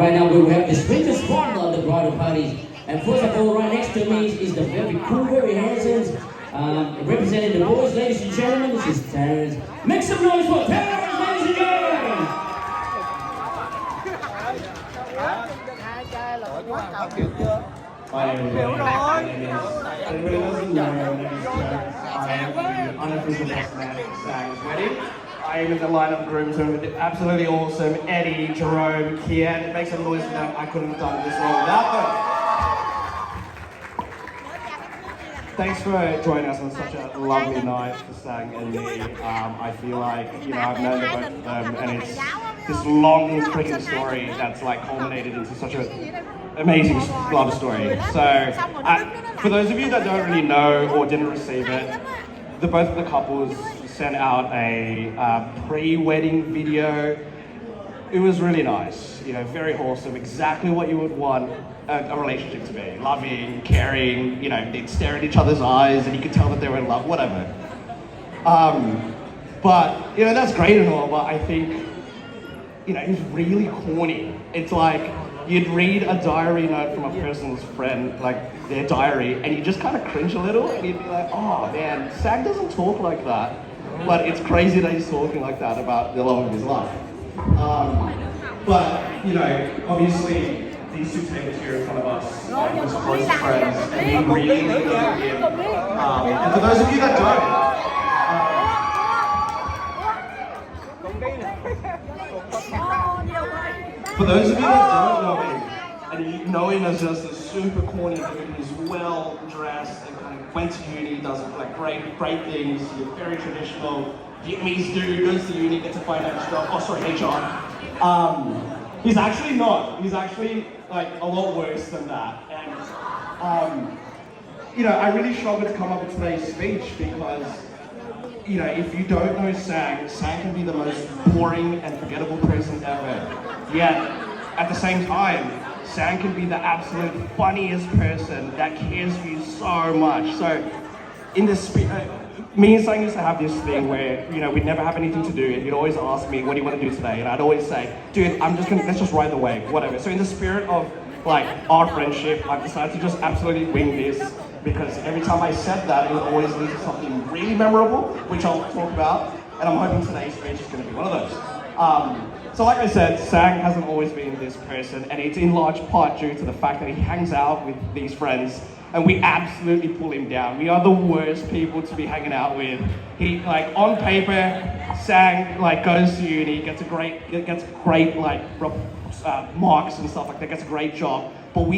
Right now we will have the sweetest partner of the bridal parties. And first of all, right next to me is the very cool, very handsome, representing the boys, ladies and gentlemen. This is Terrence. Make some noise for Terrence, ladies and gentlemen! My name is everybody doesn't know my name is Terrence. I am the unofficial best man at Sang's wedding. I am in the line of grooms who are absolutely awesome. Eddie, Jerome, Kian. Make some noise for them. I couldn't have done this all without them. Thanks for joining us on such a lovely night for Sang and me. I feel like, I've known the both of them, and it's this long freaking story that's like culminated into such an amazing love story. So, for those of you that don't really know or didn't receive it, both of the couples sent out a pre-wedding video. It was really nice, very wholesome, exactly what you would want a relationship to be. Loving, caring, they'd stare at each other's eyes and you could tell that they were in love, whatever. But, that's great and all, but I think, it's really corny. It's like, you'd read a diary note from a person's friend, like their diary, and you just kind of cringe a little, and you'd be like, oh man, Sang doesn't talk like that. But it's crazy that he's talking like that about the love of his life. But, obviously, these two tables here in front of us are his close friends, and he really loved him. And for those of you that don't, for those of you that don't know him, and you know him as just a super corny dude who's well dressed and kind of went to uni, does like great things, he's a very traditional Vietnamese dude, goes to uni, gets a finance job, HR. He's actually not. He's actually like a lot worse than that. And I really struggled to come up with today's speech because if you don't know Sang can be the most boring and forgettable person ever. Yet, at the same time, Sang can be the absolute funniest person that cares for you so much. So, in this me and Sang used to have this thing where, we'd never have anything to do, and he'd always ask me, what do you want to do today? And I'd always say, dude, let's just ride the wave, whatever. So in the spirit of, our friendship, I've decided to just absolutely wing this, because every time I said that, it would always lead to something really memorable, which I'll talk about, and I'm hoping today's speech is going to be one of those. So like I said, Sang hasn't always been this person, and it's in large part due to the fact that he hangs out with these friends, and we absolutely pull him down. We are the worst people to be hanging out with. He, on paper, Sang, goes to uni, gets great, marks and stuff like that, gets a great job, but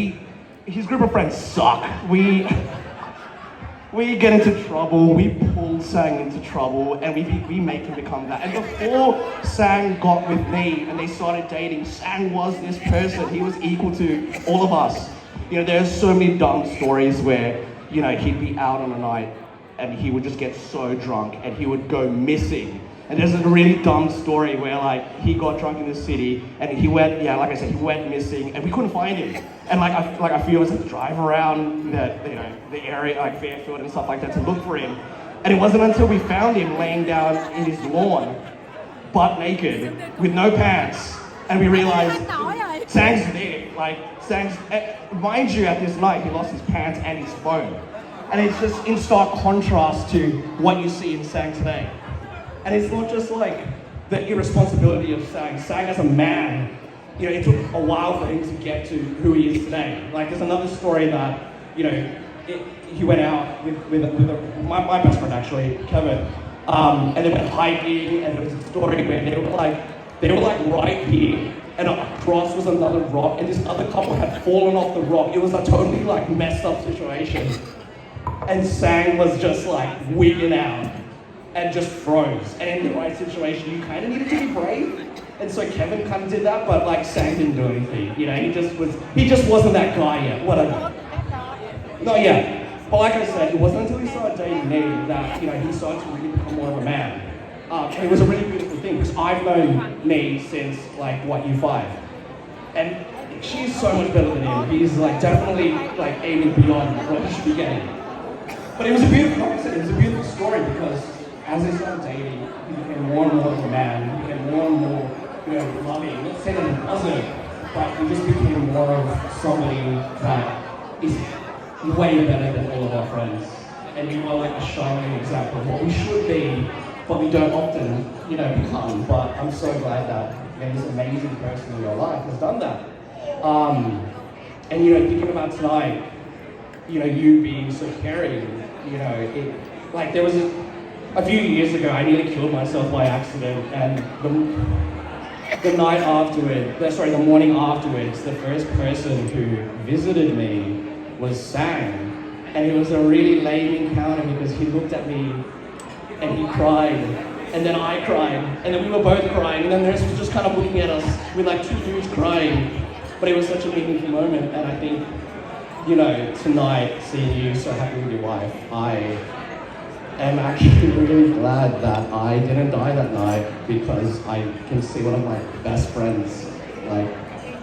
his group of friends suck. We get into trouble, we pull Sang into trouble, and we make him become that. And before Sang got with me and they started dating, Sang was this person. He was equal to all of us. There's so many dumb stories where, he'd be out on a night and he would just get so drunk and he would go missing. And there's a really dumb story where he got drunk in the city and he went, he went missing and we couldn't find him. And a few of us had to drive around the area, Fairfield and stuff like that to look for him. And it wasn't until we found him laying down in his lawn, butt naked, with no pants, and we realized Sang's there. Mind you, at this night he lost his pants and his phone. And it's just in stark contrast to what you see in Sang today. And it's not just the irresponsibility of Sang. Sang as a man, it took a while for him to get to who he is today. There's another story that, he went out with my best friend actually, Kevin, and they went hiking, and there was a story where they were right here, and across was another rock, and this other couple had fallen off the rock. It was a totally messed up situation. And Sang was just wigging out and just froze. And in the right situation, you kind of needed to be brave. And so Kevin kind of did that, but Sang didn't do anything. He just wasn't that guy yet, whatever. Not yet. But like I said, it wasn't until he started dating me that, he started to really become more of a man. And it was a really beautiful thing, because I've known Nee since, year 5. And she's so much better than him. He's, definitely, aiming beyond what he should be getting. But it was a beautiful, like I said, it was a beautiful story, because as they started dating, he became more and more of a man. He became more and more, loving. Let's say that in a positive but we just became more of somebody that is way better than all of our friends. And we were like a shining example of what we should be, but we don't often, become. But I'm so glad that this amazing person in your life has done that. And thinking about tonight, you being so caring, there was a few years ago, I nearly killed myself by accident, and the morning afterwards, the first person who visited me was Sang. And it was a really lame encounter because he looked at me and he cried, and then I cried, and then we were both crying, and then the rest was just kind of looking at us with like two dudes crying. But it was such a meaningful moment, and I think, tonight, seeing you so happy with your wife, I am actually really glad that I didn't die that night, because I can see one of my best friends,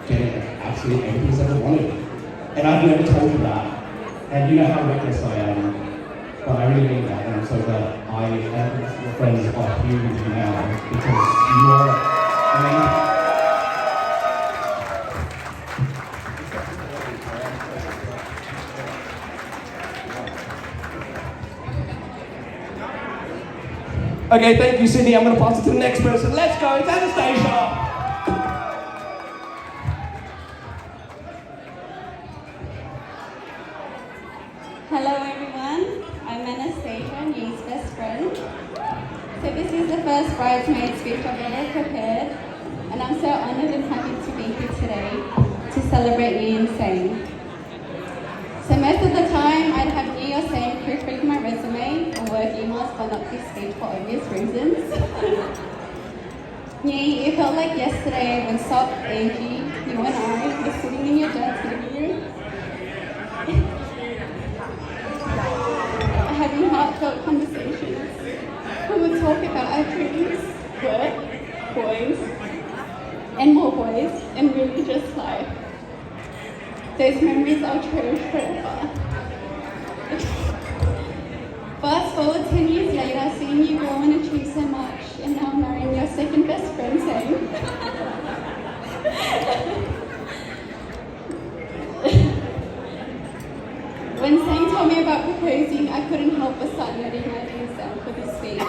getting absolutely everything he's ever wanted. And I've never told you that. And you know how reckless I am, but I really mean that, and I'm so glad I and your friends are here with you now, because you are amazing. Okay, thank you, Sydney. I'm going to pass it to the next person. Let's go, it's Anastasia. Hello everyone, I'm Anastasia, Nyi's best friend. So this is the first bridesmaid speech I've ever prepared, and I'm so honoured and happy to be here today to celebrate Nyi and Sang. So most of the time I'd have Nyi or Sang proofread my resume or work emails but not this speech for obvious reasons. Nyi, it felt like yesterday when Sok, Angie, you and I were sitting in your dad's living room having heartfelt conversations. We would talk about our dreams, work, boys, and more boys, and really just life. Those memories I'll cherish forever. Fast forward 10 years later, seeing you grow and achieve so much, and now marrying your second best friend, Sang. When Sang told me about proposing, I couldn't help but start noting ideas down for this speech.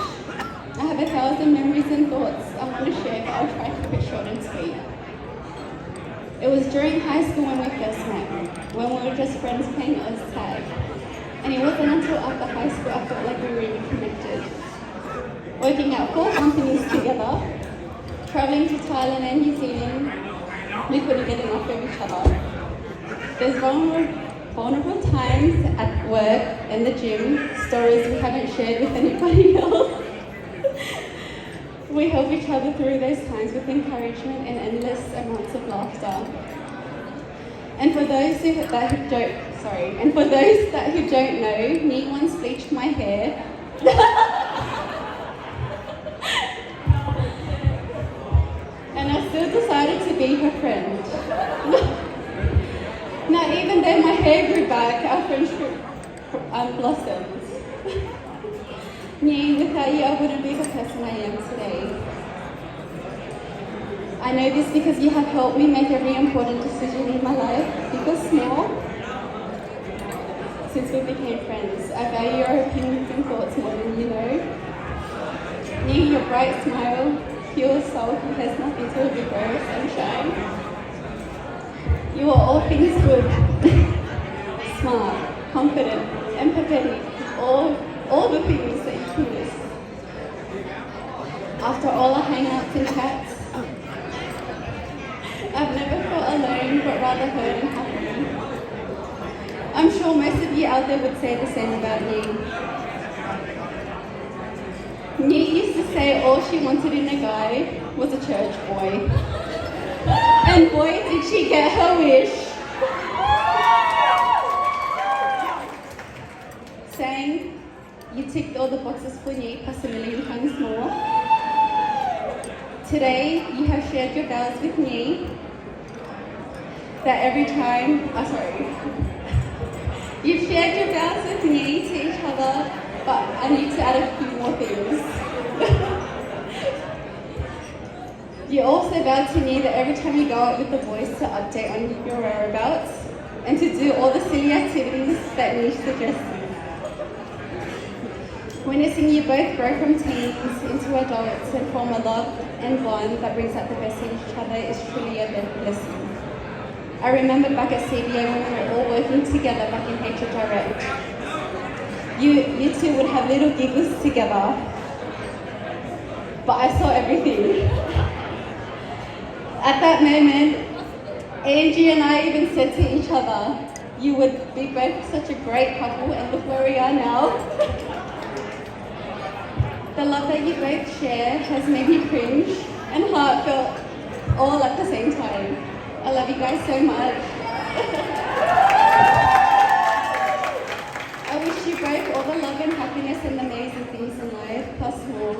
I have 1,000 memories and thoughts I want to share, but I'll try to keep it short and sweet. It was during high school when we first met, when we were just friends playing Oz tag. And it wasn't until after high school I felt like we really connected. Working at 4 companies together, traveling to Thailand and New Zealand, we couldn't get enough of each other. There's vulnerable times at work and the gym, stories we haven't shared with anybody else. We help each other through those times with encouragement and endless amounts of laughter. And for those who don't know, Nyi once bleached my hair. And I still decided to be her friend. Now, even though my hair grew back, our friendship blossomed. Nyi, without you, I wouldn't be the person I am today. I know this because you have helped me make every important decision in my life, big or small. Since we became friends, I value your opinions and thoughts more than you know. Nyi, your bright smile, pure soul who has nothing to do with grow sunshine. You are all things good, smart, confident, empathetic, all the things that you can list. After all our hangouts and chats, I've never felt alone, but rather heard and happy. I'm sure most of you out there would say the same about Nyi. Nyi used to say all she wanted in a guy was a church boy. And boy, did she get her wish. Sang, you ticked all the boxes for Nyi plus a million times more. Today, you have shared your vows with Nyi that every time, you've shared your vows with Nyi to each other, but I need to add a few more things. You also vowed to me that every time you go out with the boys to update on your whereabouts and to do all the silly activities that Niche suggested. Witnessing you both grow from teens into adults and form a love and bond that brings out the best in each other is truly a blessing. I remember back at CBA when we were all working together back in HR Direct. You two would have little giggles together, but I saw everything. At that moment, Angie and I even said to each other, you would be both such a great couple, and look where we are now. The love that you both share has made me cringe and heartfelt all at the same time. I love you guys so much. I wish you both all the love and happiness and amazing things in life, plus more.